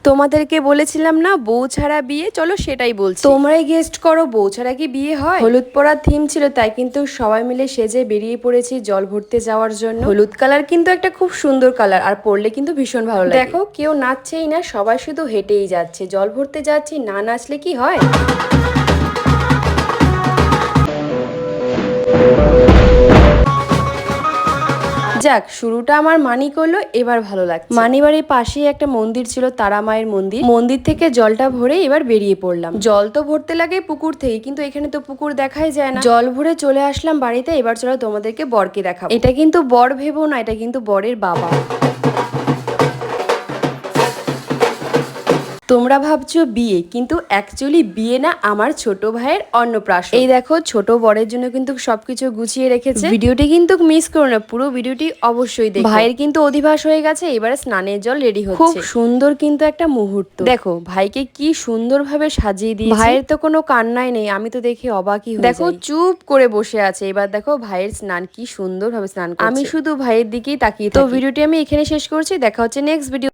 তোমাদেরকে বলেছিলাম না বউ ছাড়া বিয়ে, চলো সেটাই বলছি। তোমরাই গেস্ট করো, বউ ছাড়া কি বিয়ে হয়? হলুদ পরার থিম ছিল, তাই কিন্তু সবাই মিলে সেজে বেরিয়ে পড়েছি জল ভরতে যাওয়ার জন্য। হলুদ কালার কিন্তু একটা খুব সুন্দর কালার, আর পরলে কিন্তু ভীষণ ভালো লাগে। দেখো কেউ নাচছেই না, সবাই শুধু হেঁটেই যাচ্ছে। জল ভরতে যাচ্ছি, না নাচলে কি হয়? যাক, শুরুটা আমার মানি করলো, এবার ভালো লাগছে। মানিবাড়ির পাশেই একটা মন্দির ছিল, তারা মায়ের মন্দির। মন্দির থেকে জলটা ভরে এবার বেরিয়ে পড়লাম। জল তো ভরতে লাগে পুকুর থেকে, কিন্তু এখানে তো পুকুর দেখাই যায় না। জল ভরে চলে আসলাম বাড়িতে। এবার চলো তোমাদেরকে বরকে দেখাবো। এটা কিন্তু বর ভেবো না, এটা কিন্তু বরের বাবা। তোমরা ভাবছো বিয়ে, কিন্তু অ্যাকচুয়ালি বিয়ে না, আমার ছোট ভাইয়ের অন্নপ্রাশন। এই দেখো, ছোট বরের জন্য কিন্তু সবকিছু গুছিয়ে রেখেছে। ভিডিওটি কিন্তু মিস করো না, পুরো ভিডিওটি অবশ্যই দেখো। ভাইয়ের কিন্তু অধিবাস হয়ে গেছে, এবারে স্নানের জল রেডি হচ্ছে। খুব সুন্দর কিন্তু একটা মুহূর্ত। দেখো ভাইকে কি সুন্দরভাবে সাজিয়ে দিয়েছে। ভাইয়ের তো কোনো কান্নাই নেই, আমি তো দেখে অবাকই হয়ে যাই। দেখো চুপ করে বসে আছে। এবার দেখো ভাইয়ের স্নান, কি সুন্দরভাবে স্নান করছে। আমি শুধু ভাইয়ের দিকেই তাকিয়ে থাকি। তো ভিডিওটি আমি এখানে শেষ করছি, দেখা হচ্ছে নেক্সট ভিডিও।